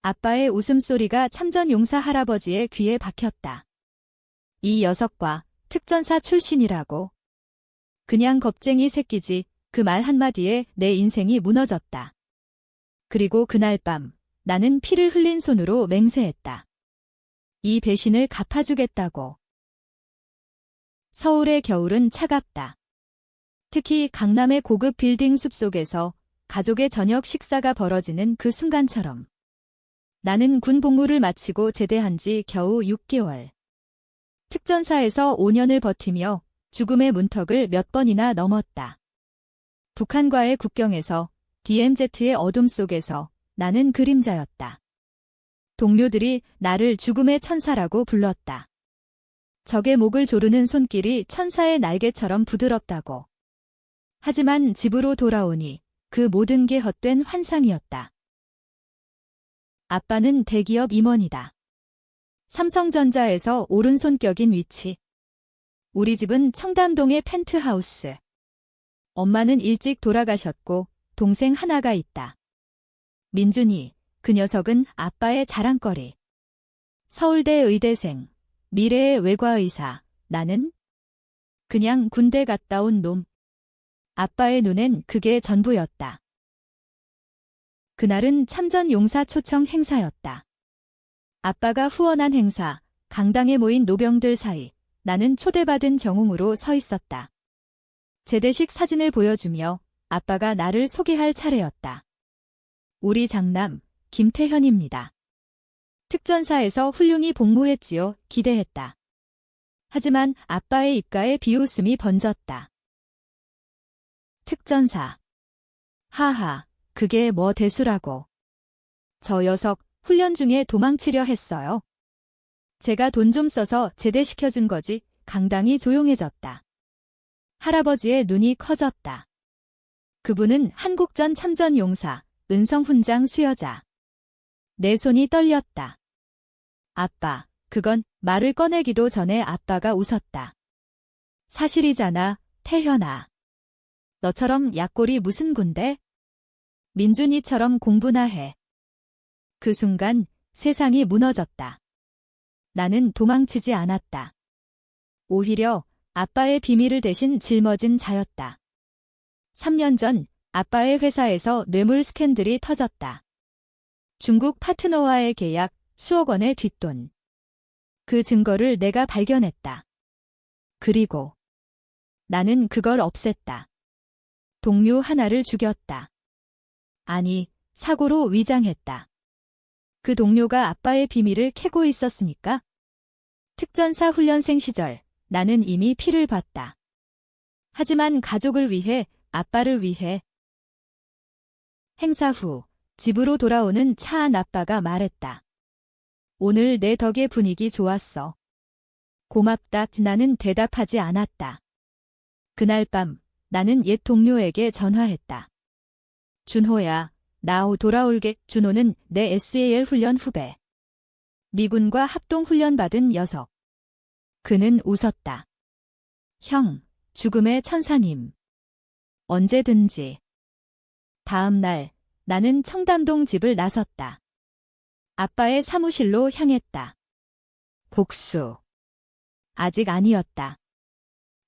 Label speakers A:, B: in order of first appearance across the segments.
A: 아빠의 웃음소리가 참전용사 할아버지의 귀에 박혔다. 이 녀석과 특전사 출신이라고. 그냥 겁쟁이 새끼지. 그 말 한마디에 내 인생이 무너졌다. 그리고 그날 밤 나는 피를 흘린 손으로 맹세했다. 이 배신을 갚아주겠다고. 서울의 겨울은 차갑다. 특히 강남의 고급 빌딩 숲속에서 가족의 저녁 식사가 벌어지는 그 순간처럼. 나는 군 복무를 마치고 제대한 지 겨우 6개월. 특전사에서 5년을 버티며 죽음의 문턱을 몇 번이나 넘었다. 북한과의 국경에서 DMZ의 어둠 속에서 나는 그림자였다. 동료들이 나를 죽음의 천사라고 불렀다. 적의 목을 조르는 손길이 천사의 날개처럼 부드럽다고. 하지만 집으로 돌아오니 그 모든 게 헛된 환상이었다. 아빠는 대기업 임원이다. 삼성전자에서 오른손격인 위치. 우리 집은 청담동의 펜트하우스. 엄마는 일찍 돌아가셨고 동생 하나가 있다. 민준이, 그 녀석은 아빠의 자랑거리. 서울대 의대생, 미래의 외과의사, 나는 그냥 군대 갔다 온 놈. 아빠의 눈엔 그게 전부였다. 그날은 참전용사 초청 행사였다. 아빠가 후원한 행사, 강당에 모인 노병들 사이 나는 초대받은 영웅으로 서 있었다. 제대식 사진을 보여주며 아빠가 나를 소개할 차례였다. 우리 장남, 김태현입니다. 특전사에서 훌륭히 복무했지요. 기대했다. 하지만 아빠의 입가에 비웃음이 번졌다. 특전사. 하하, 그게 뭐 대수라고. 저 녀석 훈련 중에 도망치려 했어요. 제가 돈 좀 써서 제대시켜준 거지. 강당이 조용해졌다. 할아버지의 눈이 커졌다. 그분은 한국전 참전용사, 은성훈장 수여자. 내 손이 떨렸다. 아빠, 그건 말을 꺼내기도 전에 아빠가 웃었다. 사실이잖아, 태현아. 너처럼 약골이 무슨 군대? 민준이처럼 공부나 해. 그 순간 세상이 무너졌다. 나는 도망치지 않았다. 오히려 아빠의 비밀을 대신 짊어진 자였다. 3년 전 아빠의 회사에서 뇌물 스캔들이 터졌다. 중국 파트너와의 계약, 수억 원의 뒷돈. 그 증거를 내가 발견했다. 그리고 나는 그걸 없앴다. 동료 하나를 죽였다. 아니, 사고로 위장했다. 그 동료가 아빠의 비밀을 캐고 있었으니까. 특전사 훈련생 시절 나는 이미 피를 봤다. 하지만 가족을 위해, 아빠를 위해. 행사 후 집으로 돌아오는 차 안 아빠가 말했다. 오늘 내 덕에 분위기 좋았어. 고맙다. 나는 대답하지 않았다. 그날 밤 나는 옛 동료에게 전화했다. 준호야, 나 돌아올게. 준호는 내 SAL 훈련 후배. 미군과 합동훈련 받은 녀석. 그는 웃었다. 형, 죽음의 천사님. 언제든지. 다음 날 나는 청담동 집을 나섰다. 아빠의 사무실로 향했다. 복수. 아직 아니었다.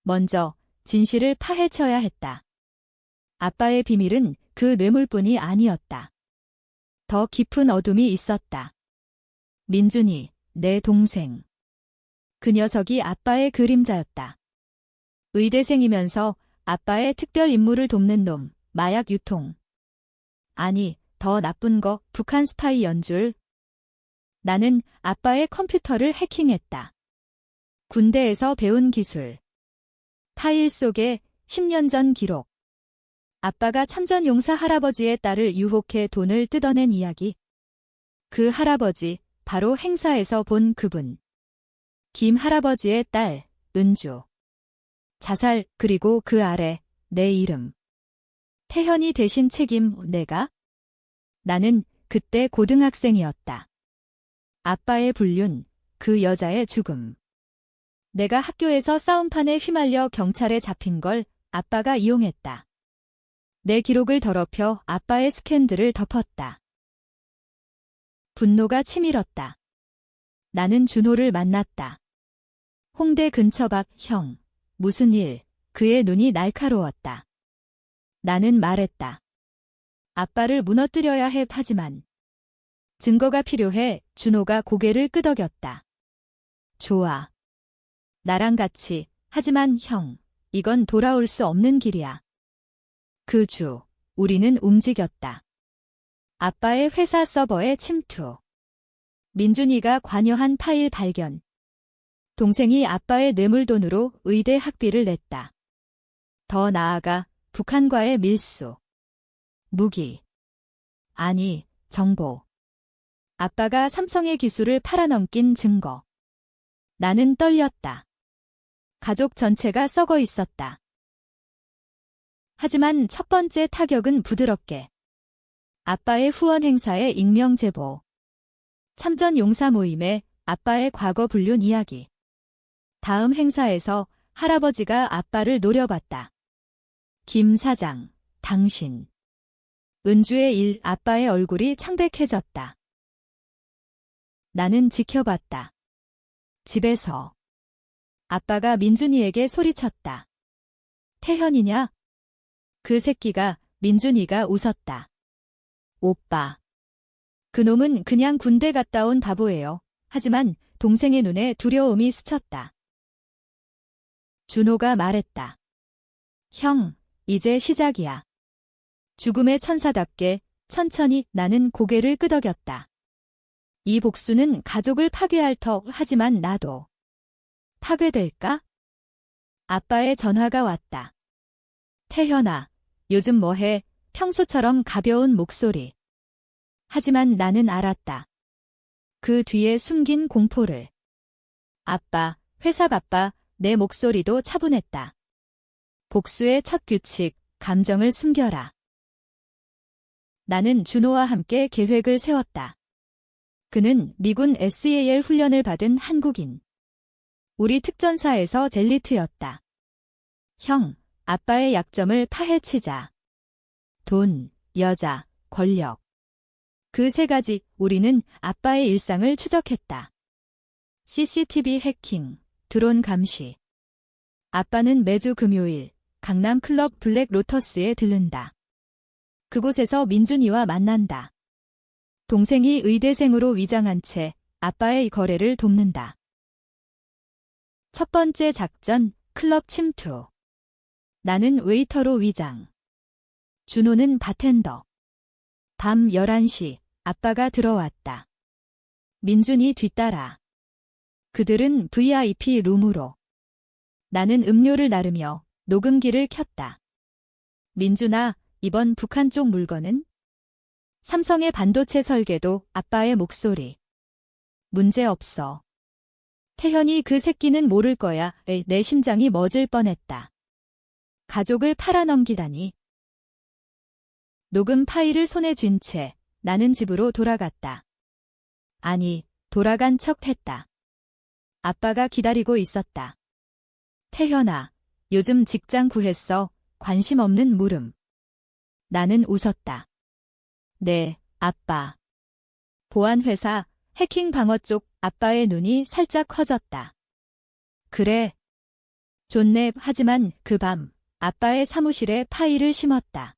A: 먼저 진실을 파헤쳐야 했다. 아빠의 비밀은 그 뇌물뿐이 아니었다. 더 깊은 어둠이 있었다. 민준이, 내 동생. 그 녀석이 아빠의 그림자였다. 의대생이면서 아빠의 특별 임무를 돕는 놈, 마약 유통. 아니, 더 나쁜 거, 북한 스파이 연줄. 나는 아빠의 컴퓨터를 해킹했다. 군대에서 배운 기술. 파일 속에 10년 전 기록. 아빠가 참전용사 할아버지의 딸을 유혹해 돈을 뜯어낸 이야기. 그 할아버지, 바로 행사에서 본 그분. 김 할아버지의 딸, 은주. 자살, 그리고 그 아래 내 이름. 태현이 대신 책임, 내가? 나는 그때 고등학생이었다. 아빠의 불륜, 그 여자의 죽음. 내가 학교에서 싸움판에 휘말려 경찰에 잡힌 걸 아빠가 이용했다. 내 기록을 더럽혀 아빠의 스캔들을 덮었다. 분노가 치밀었다. 나는 준호를 만났다. 홍대 근처 박 형, 무슨 일? 그의 눈이 날카로웠다. 나는 말했다. 아빠를 무너뜨려야 해. 하지만 증거가 필요해. 준호가 고개를 끄덕였다. 좋아. 나랑 같이. 하지만 형, 이건 돌아올 수 없는 길이야. 그 주, 우리는 움직였다. 아빠의 회사 서버에 침투. 민준이가 관여한 파일 발견. 동생이 아빠의 뇌물돈으로 의대 학비를 냈다. 더 나아가 북한과의 밀수. 무기. 아니, 정보. 아빠가 삼성의 기술을 팔아넘긴 증거. 나는 떨렸다. 가족 전체가 썩어 있었다. 하지만 첫 번째 타격은 부드럽게. 아빠의 후원 행사에 익명 제보. 참전 용사 모임에 아빠의 과거 불륜 이야기. 다음 행사에서 할아버지가 아빠를 노려봤다. 김 사장, 당신. 은주의 일. 아빠의 얼굴이 창백해졌다. 나는 지켜봤다. 집에서. 아빠가 민준이에게 소리쳤다. 태현이냐? 그 새끼가. 민준이가 웃었다. 오빠. 그놈은 그냥 군대 갔다 온 바보예요. 하지만 동생의 눈에 두려움이 스쳤다. 준호가 말했다. 형, 이제 시작이야. 죽음의 천사답게 천천히. 나는 고개를 끄덕였다. 이 복수는 가족을 파괴할 터. 하지만 나도 파괴될까? 아빠의 전화가 왔다. 태현아, 요즘 뭐해? 평소처럼 가벼운 목소리. 하지만 나는 알았다. 그 뒤에 숨긴 공포를. 아빠, 회사 바빠. 내 목소리도 차분했다. 복수의 첫 규칙, 감정을 숨겨라. 나는 준호와 함께 계획을 세웠다. 그는 미군 SAL 훈련을 받은 한국인. 우리 특전사에서 젤리트였다. 형, 아빠의 약점을 파헤치자. 돈, 여자, 권력. 그 세 가지. 우리는 아빠의 일상을 추적했다. CCTV 해킹, 드론 감시. 아빠는 매주 금요일 강남 클럽 블랙 로터스에 들른다. 그곳에서 민준이와 만난다. 동생이 의대생으로 위장한 채 아빠의 거래를 돕는다. 첫 번째 작전, 클럽 침투. 나는 웨이터로 위장. 준호는 바텐더. 밤 11시, 아빠가 들어왔다. 민준이 뒤따라. 그들은 VIP 룸으로. 나는 음료를 나르며 녹음기를 켰다. 민준아, 이번 북한 쪽 물건은? 삼성의 반도체 설계도. 아빠의 목소리. 문제 없어. 태현이 그 새끼는 모를 거야. 내 심장이 멎을 뻔했다. 가족을 팔아넘기다니. 녹음 파일을 손에 쥔 채 나는 집으로 돌아갔다. 아니, 돌아간 척 했다. 아빠가 기다리고 있었다. 태현아, 요즘 직장 구했어? 관심 없는 물음. 나는 웃었다. 네, 아빠. 보안회사, 해킹 방어 쪽. 아빠의 눈이 살짝 커졌다. 그래. 좋네. 하지만 그 밤 아빠의 사무실에 파일을 심었다.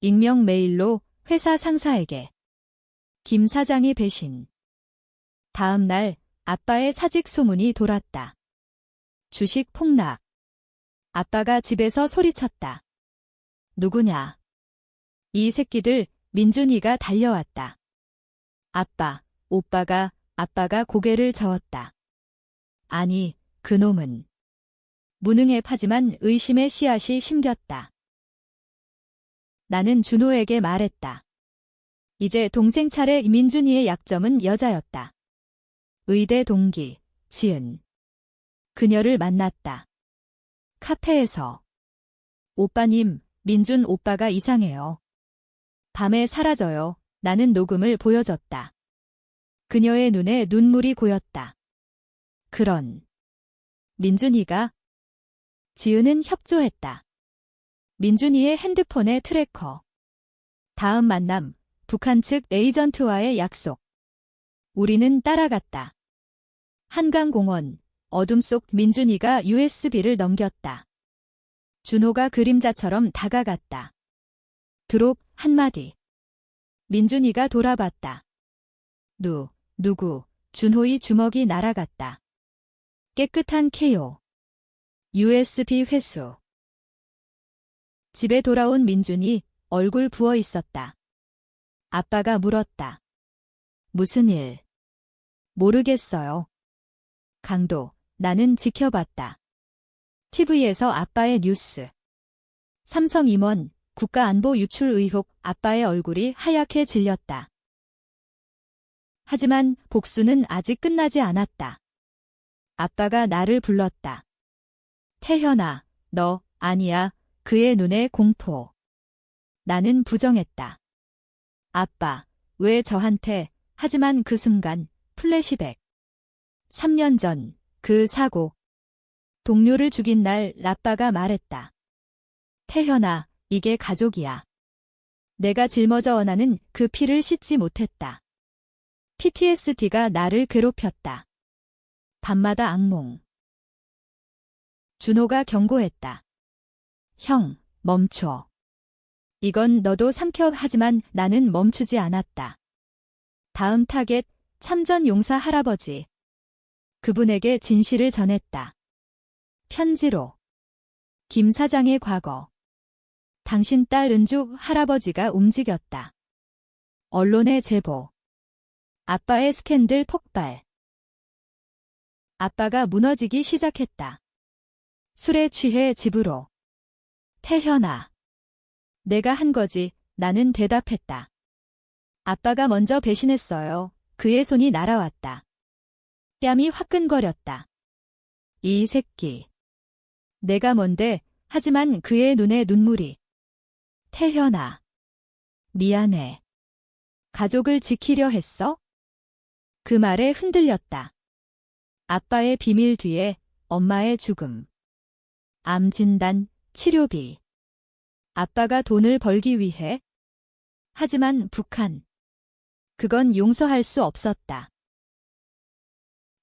A: 익명 메일로 회사 상사에게. 김 사장이 배신. 다음 날 아빠의 사직 소문이 돌았다. 주식 폭락. 아빠가 집에서 소리쳤다. 누구냐? 이 새끼들. 민준이가 달려왔다. 아빠가 고개를 저었다. 아니, 그놈은. 무능해. 하지만 의심의 씨앗이 심겼다. 나는 준호에게 말했다. 이제 동생 차례. 민준이의 약점은 여자였다. 의대 동기, 지은. 그녀를 만났다. 카페에서. 오빠님, 민준 오빠가 이상해요. 밤에 사라져요. 나는 녹음을 보여줬다. 그녀의 눈에 눈물이 고였다. 그런. 민준이가? 지은은 협조했다. 민준이의 핸드폰의 트래커. 다음 만남, 북한 측 에이전트와의 약속. 우리는 따라갔다. 한강공원, 어둠 속 민준이가 USB를 넘겼다. 준호가 그림자처럼 다가갔다. 드롭 한마디. 민준이가 돌아봤다. 누구, 준호의 주먹이 날아갔다. 깨끗한 KO. USB 회수. 집에 돌아온 민준이 얼굴 부어 있었다. 아빠가 물었다. 무슨 일? 모르겠어요. 강도, 나는 지켜봤다. TV에서 아빠의 뉴스. 삼성 임원, 국가안보 유출 의혹. 아빠의 얼굴이 하얗게 질렸다. 하지만 복수는 아직 끝나지 않았다. 아빠가 나를 불렀다. 태현아, 너, 아니야. 그의 눈에 공포. 나는 부정했다. 아빠, 왜 저한테? 하지만 그 순간, 플래시백. 3년 전, 그 사고. 동료를 죽인 날 아빠가 말했다. 태현아, 이게 가족이야. 내가 짊어져 원하는 그 피를 씻지 못했다. PTSD가 나를 괴롭혔다. 밤마다 악몽. 준호가 경고했다. 형, 멈춰. 이건 너도 삼켜. 하지만 나는 멈추지 않았다. 다음 타겟, 참전 용사 할아버지. 그분에게 진실을 전했다. 편지로. 김 사장의 과거. 당신 딸 은주 할아버지가 움직였다. 언론의 제보. 아빠의 스캔들 폭발. 아빠가 무너지기 시작했다. 술에 취해 집으로. 태현아. 내가 한 거지. 나는 대답했다. 아빠가 먼저 배신했어요. 그의 손이 날아왔다. 뺨이 화끈거렸다. 이 새끼. 내가 뭔데? 하지만 그의 눈에 눈물이. 태현아. 미안해. 가족을 지키려 했어? 그 말에 흔들렸다. 아빠의 비밀 뒤에 엄마의 죽음. 암 진단, 치료비. 아빠가 돈을 벌기 위해. 하지만 북한. 그건 용서할 수 없었다.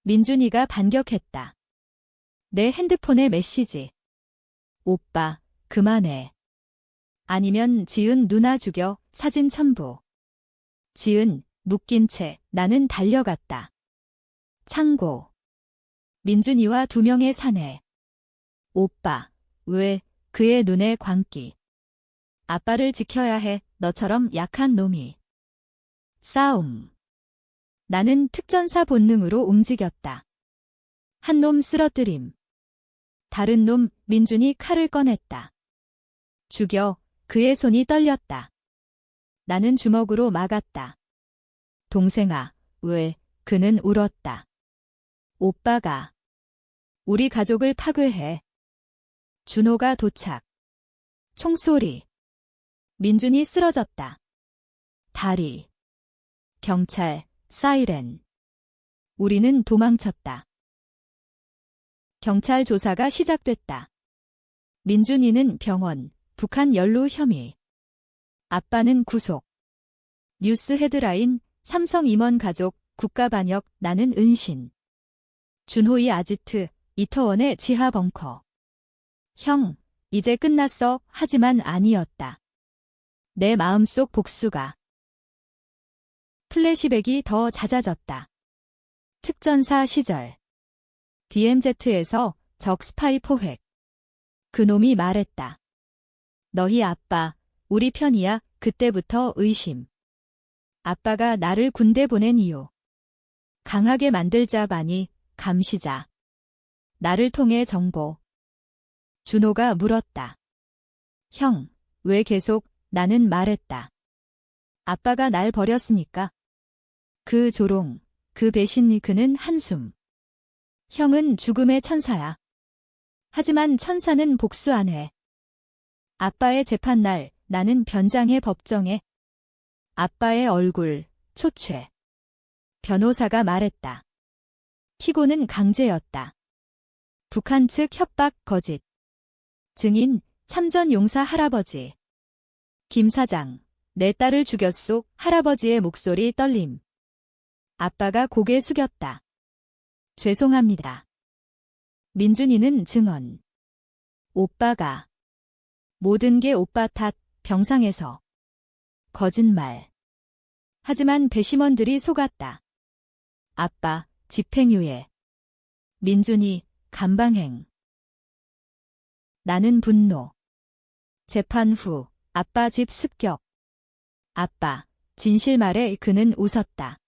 A: 민준이가 반격했다. 내 핸드폰에 메시지. 오빠, 그만해. 아니면 지은 누나 죽여. 사진 첨부. 지은, 묶인 채 나는 달려갔다. 창고. 민준이와 2명의 사내. 오빠, 왜? 그의 눈에 광기. 아빠를 지켜야 해. 너처럼 약한 놈이. 싸움. 나는 특전사 본능으로 움직였다. 한 놈 쓰러뜨림. 다른 놈, 민준이 칼을 꺼냈다. 죽여. 그의 손이 떨렸다. 나는 주먹으로 막았다. 동생아, 왜? 그는 울었다. 오빠가. 우리 가족을 파괴해. 준호가 도착. 총소리. 민준이 쓰러졌다. 다리. 경찰, 사이렌. 우리는 도망쳤다. 경찰 조사가 시작됐다. 민준이는 병원, 북한 연루 혐의. 아빠는 구속. 뉴스 헤드라인, 삼성 임원 가족, 국가반역, 나는 은신. 준호의 아지트, 이터원의 지하 벙커. 형, 이제 끝났어. 하지만 아니었다. 내 마음속 복수가. 플래시백이 더 잦아졌다. 특전사 시절. DMZ에서 적 스파이 포획. 그놈이 말했다. 너희 아빠, 우리 편이야. 그때부터 의심. 아빠가 나를 군대 보낸 이유. 강하게 만들자. 바니, 감시자. 나를 통해 정보. 준호가 물었다. 형, 왜 계속? 나는 말했다. 아빠가 날 버렸으니까. 그 조롱, 그 배신. 그는 한숨. 형은 죽음의 천사야. 하지만 천사는 복수 안 해. 아빠의 재판날, 나는 변장의 법정에. 아빠의 얼굴, 초췌. 변호사가 말했다. 피고는 강제였다. 북한 측 협박, 거짓. 증인, 참전 용사 할아버지. 김 사장, 내 딸을 죽였소. 할아버지의 목소리 떨림. 아빠가 고개 숙였다. 죄송합니다. 민준이는 증언. 오빠가. 모든 게 오빠 탓, 병상에서. 거짓말. 하지만 배심원들이 속았다. 아빠, 집행유예. 민준이, 간방행. 나는 분노. 재판 후, 아빠 집 습격. 아빠, 진실 말에 그는 웃었다.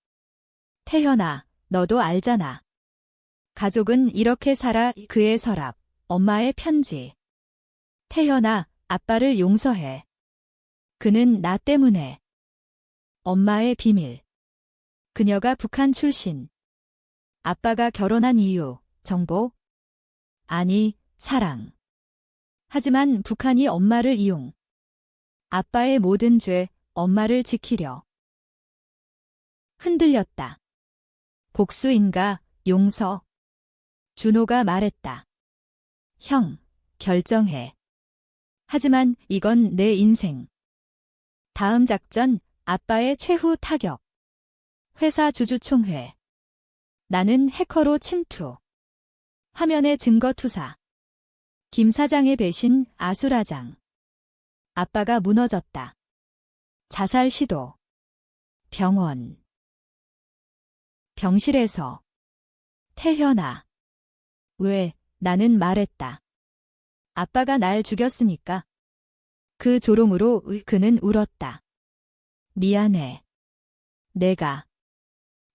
A: 태현아, 너도 알잖아. 가족은 이렇게 살아. 그의 서랍, 엄마의 편지. 태현아, 아빠를 용서해. 그는 나 때문에. 엄마의 비밀. 그녀가 북한 출신. 아빠가 결혼한 이유, 정보? 아니, 사랑. 하지만 북한이 엄마를 이용. 아빠의 모든 죄, 엄마를 지키려. 흔들렸다. 복수인가, 용서? 준호가 말했다. 형, 결정해. 하지만 이건 내 인생. 다음 작전, 아빠의 최후 타격. 회사 주주총회. 나는 해커로 침투. 화면의 증거 투사. 김 사장의 배신, 아수라장. 아빠가 무너졌다. 자살 시도. 병원. 병실에서. 태현아. 왜, 나는 말했다. 아빠가 날 죽였으니까. 그 조롱으로 그는 울었다. 미안해. 내가.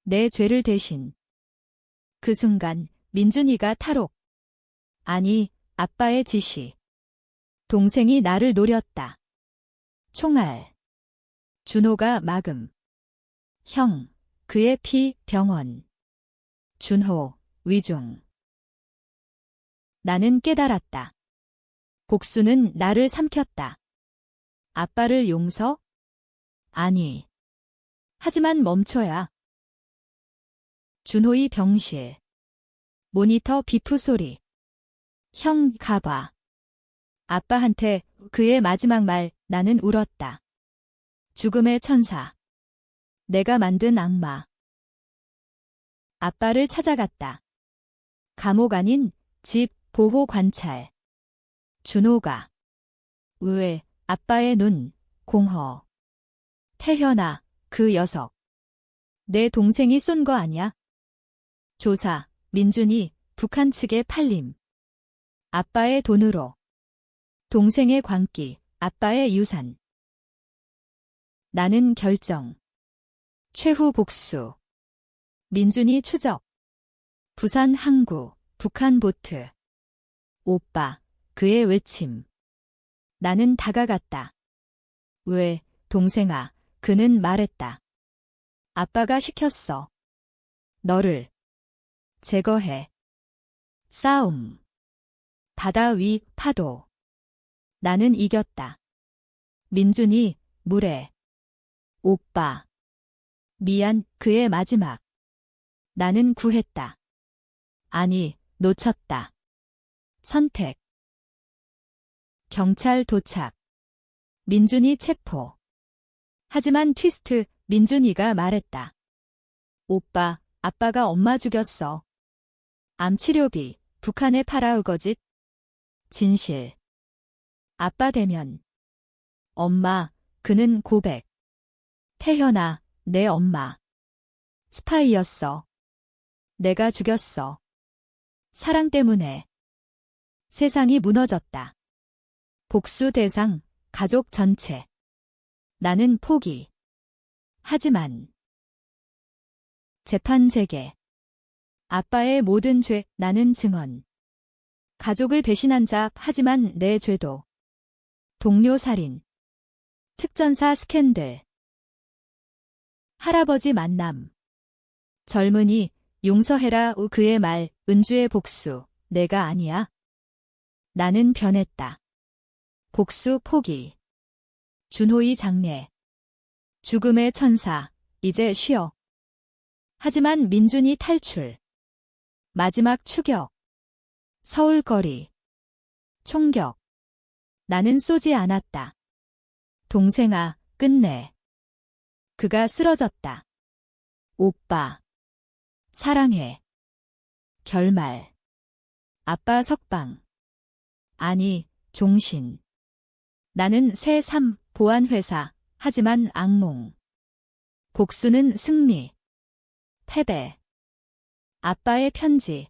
A: 내 죄를 대신. 그 순간 민준이가 탈옥. 아니, 아빠의 지시. 동생이 나를 노렸다. 총알. 준호가 막음. 형, 그의 피, 병원. 준호, 위중. 나는 깨달았다. 복수는 나를 삼켰다. 아빠를 용서? 아니. 하지만 멈춰야. 준호의 병실. 모니터 비프 소리. 형, 가봐. 아빠한테 그의 마지막 말, 나는 울었다. 죽음의 천사. 내가 만든 악마. 아빠를 찾아갔다. 감옥 아닌 집 보호 관찰. 준호가. 왜, 아빠의 눈, 공허. 태현아, 그 녀석. 내 동생이 쏜 거 아냐? 조사, 민준이, 북한 측에 팔림. 아빠의 돈으로. 동생의 광기, 아빠의 유산. 나는 결정. 최후 복수. 민준이 추적. 부산 항구, 북한 보트. 오빠, 그의 외침. 나는 다가갔다. 왜, 동생아, 그는 말했다. 아빠가 시켰어. 너를 제거해. 싸움. 바다 위 파도. 나는 이겼다. 민준이 물에. 오빠. 미안, 그의 마지막. 나는 구했다. 아니, 놓쳤다. 선택. 경찰 도착. 민준이 체포. 하지만 트위스트, 민준이가 말했다. 오빠, 아빠가 엄마 죽였어. 암치료비, 북한에 팔아우거짓. 진실. 아빠 대면. 엄마, 그는 고백. 태현아, 내 엄마. 스파이였어. 내가 죽였어. 사랑 때문에. 세상이 무너졌다. 복수 대상, 가족 전체. 나는 포기. 하지만. 재판 재개. 아빠의 모든 죄, 나는 증언. 가족을 배신한 자, 하지만 내 죄도. 동료 살인. 특전사 스캔들. 할아버지 만남. 젊은이, 용서해라. 그의 말, 은주의 복수. 내가 아니야. 나는 변했다. 복수 포기. 준호의 장례. 죽음의 천사. 이제 쉬어. 하지만 민준이 탈출. 마지막 추격. 서울거리. 총격. 나는 쏘지 않았다. 동생아, 끝내. 그가 쓰러졌다. 오빠. 사랑해. 결말. 아빠 석방. 아니, 종신. 나는 새 삶, 보안회사, 하지만 악몽. 복수는 승리. 패배. 아빠의 편지.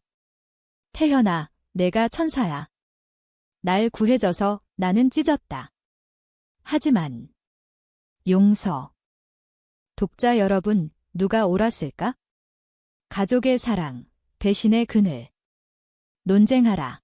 A: 태현아, 내가 천사야. 날 구해줘서 나는 찢었다. 하지만 용서. 독자 여러분, 누가 옳았을까? 가족의 사랑, 배신의 그늘. 논쟁하라.